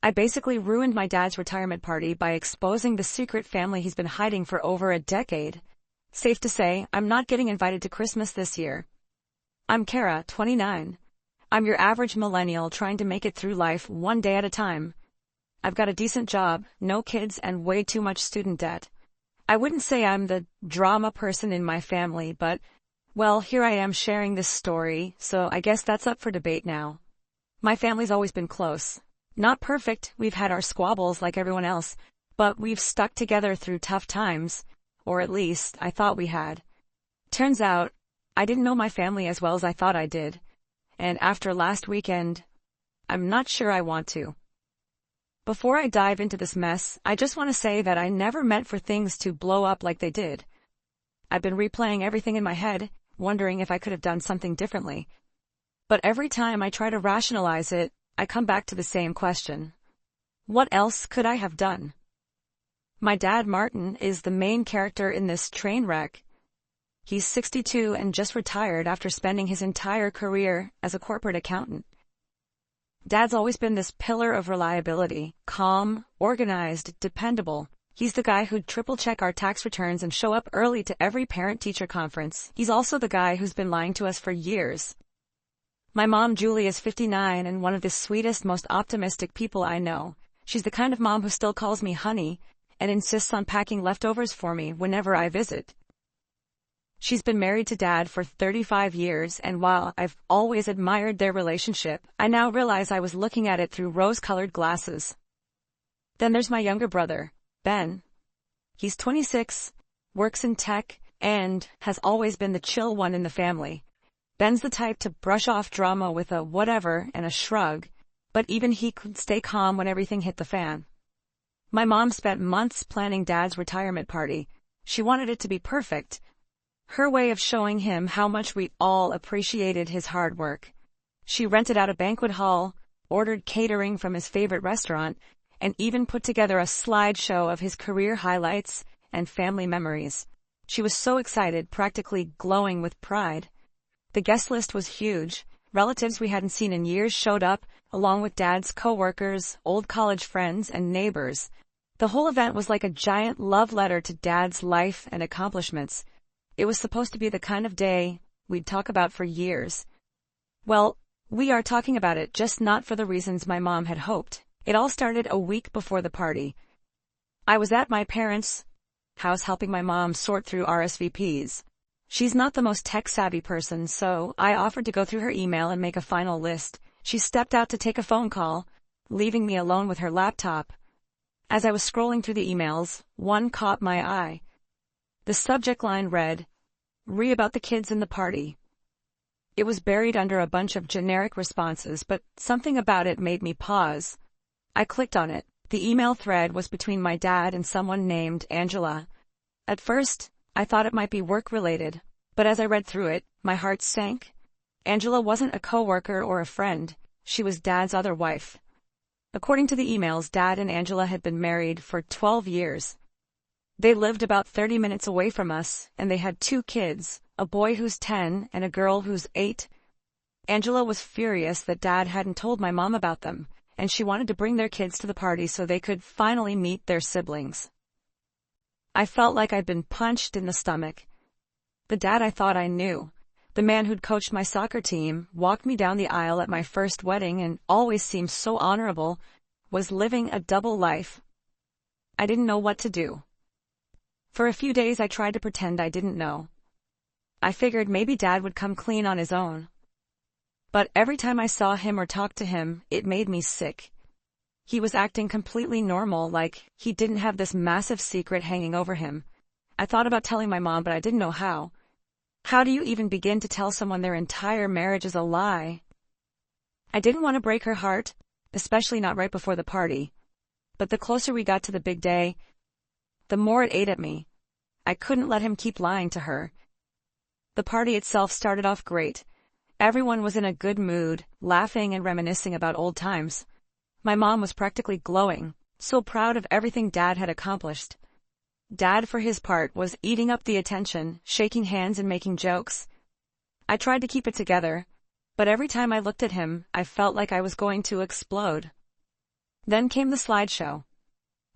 I basically ruined my dad's retirement party by exposing the secret family he's been hiding for over a decade. Safe to say, I'm not getting invited to Christmas this year. I'm Kara, 29. I'm your average millennial trying to make it through life one day at a time. I've got a decent job, no kids, and way too much student debt. I wouldn't say I'm the drama person in my family, but, well, here I am sharing this story, so I guess that's up for debate now. My family's always been close. Not perfect, we've had our squabbles like everyone else, but we've stuck together through tough times, or at least, I thought we had. Turns out, I didn't know my family as well as I thought I did, and after last weekend, I'm not sure I want to. Before I dive into this mess, I just want to say that I never meant for things to blow up like they did. I've been replaying everything in my head, wondering if I could have done something differently. But every time I try to rationalize it, I come back to the same question. What else could I have done? My dad, Martin, is the main character in this train wreck. He's 62 and just retired after spending his entire career as a corporate accountant. Dad's always been this pillar of reliability, calm, organized, dependable. He's the guy who'd triple-check our tax returns and show up early to every parent-teacher conference. He's also the guy who's been lying to us for years. My mom, Julie, is 59 and one of the sweetest, most optimistic people I know. She's the kind of mom who still calls me honey and insists on packing leftovers for me whenever I visit. She's been married to Dad for 35 years, and while I've always admired their relationship, I now realize I was looking at it through rose-colored glasses. Then there's my younger brother, Ben. He's 26, works in tech, and has always been the chill one in the family. Ben's the type to brush off drama with a whatever and a shrug, but even he could stay calm when everything hit the fan. My mom spent months planning Dad's retirement party. She wanted it to be perfect. Her way of showing him how much we all appreciated his hard work. She rented out a banquet hall, ordered catering from his favorite restaurant, and even put together a slideshow of his career highlights and family memories. She was so excited, practically glowing with pride. The guest list was huge. Relatives we hadn't seen in years showed up, along with Dad's co-workers, old college friends, and neighbors. The whole event was like a giant love letter to Dad's life and accomplishments. It was supposed to be the kind of day we'd talk about for years. Well, we are talking about it, just not for the reasons my mom had hoped. It all started a week before the party. I was at my parents' house helping my mom sort through RSVPs. She's not the most tech-savvy person, so I offered to go through her email and make a final list. She stepped out to take a phone call, leaving me alone with her laptop. As I was scrolling through the emails, one caught my eye. The subject line read, "Re about the kids in the party." It was buried under a bunch of generic responses, but something about it made me pause. I clicked on it. The email thread was between my dad and someone named Angela. At first, I thought it might be work-related, but as I read through it, my heart sank. Angela wasn't a coworker or a friend. She was Dad's other wife. According to the emails, Dad and Angela had been married for 12 years. They lived about 30 minutes away from us, and they had 2 kids, a boy who's 10 and a girl who's 8. Angela was furious that Dad hadn't told my mom about them, and she wanted to bring their kids to the party so they could finally meet their siblings. I felt like I'd been punched in the stomach. The dad I thought I knew, the man who'd coached my soccer team, walked me down the aisle at my first wedding and always seemed so honorable, was living a double life. I didn't know what to do. For a few days I tried to pretend I didn't know. I figured maybe Dad would come clean on his own. But every time I saw him or talked to him, it made me sick. He was acting completely normal, like he didn't have this massive secret hanging over him. I thought about telling my mom, but I didn't know how. How do you even begin to tell someone their entire marriage is a lie? I didn't want to break her heart, especially not right before the party. But the closer we got to the big day, the more it ate at me. I couldn't let him keep lying to her. The party itself started off great. Everyone was in a good mood, laughing and reminiscing about old times. My mom was practically glowing, so proud of everything Dad had accomplished. Dad, for his part, was eating up the attention, shaking hands and making jokes. I tried to keep it together, but every time I looked at him, I felt like I was going to explode. Then came the slideshow.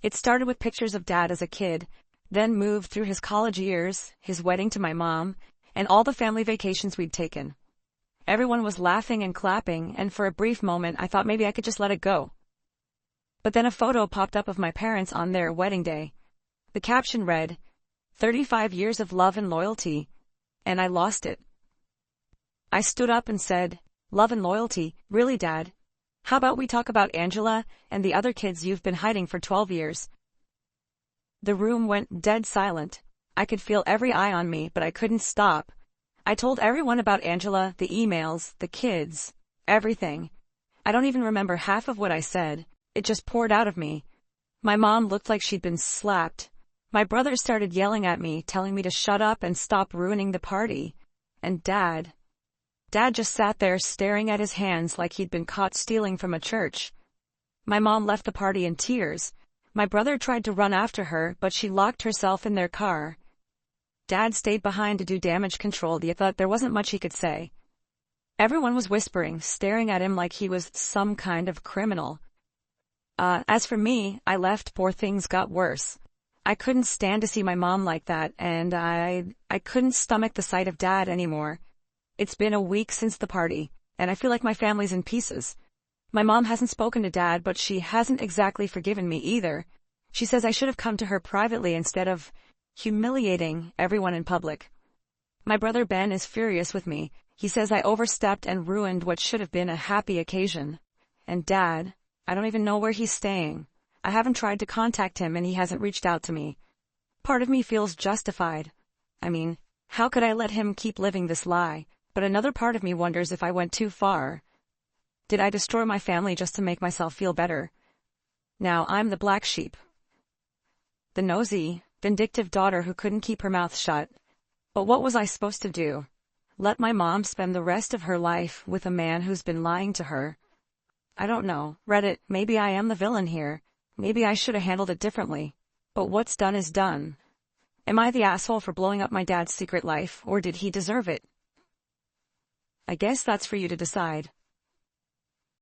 It started with pictures of Dad as a kid, then moved through his college years, his wedding to my mom, and all the family vacations we'd taken. Everyone was laughing and clapping, and for a brief moment I thought maybe I could just let it go. But then a photo popped up of my parents on their wedding day. The caption read, 35 years of love and loyalty, and I lost it. I stood up and said, love and loyalty? Really, Dad? How about we talk about Angela and the other kids you've been hiding for 12 years? The room went dead silent. I could feel every eye on me, but I couldn't stop. I told everyone about Angela, the emails, the kids, everything. I don't even remember half of what I said. It just poured out of me. My mom looked like she'd been slapped. My brother started yelling at me, telling me to shut up and stop ruining the party. And Dad just sat there staring at his hands like he'd been caught stealing from a church. My mom left the party in tears. My brother tried to run after her, but she locked herself in their car. Dad stayed behind to do damage control, yet thought there wasn't much he could say. Everyone was whispering, staring at him like he was some kind of criminal. As for me, I left before things got worse. I couldn't stand to see my mom like that, and I couldn't stomach the sight of Dad anymore. It's been a week since the party, and I feel like my family's in pieces. My mom hasn't spoken to Dad, but she hasn't exactly forgiven me either. She says I should have come to her privately instead of humiliating everyone in public. My brother Ben is furious with me. He says I overstepped and ruined what should have been a happy occasion. And Dad, I don't even know where he's staying. I haven't tried to contact him and he hasn't reached out to me. Part of me feels justified. I mean, how could I let him keep living this lie? But another part of me wonders if I went too far. Did I destroy my family just to make myself feel better? Now I'm the black sheep. The nosy, vindictive daughter who couldn't keep her mouth shut. But what was I supposed to do? Let my mom spend the rest of her life with a man who's been lying to her? I don't know. Reddit, maybe I am the villain here. Maybe I should have handled it differently. But what's done is done. Am I the asshole for blowing up my dad's secret life, or did he deserve it? I guess that's for you to decide.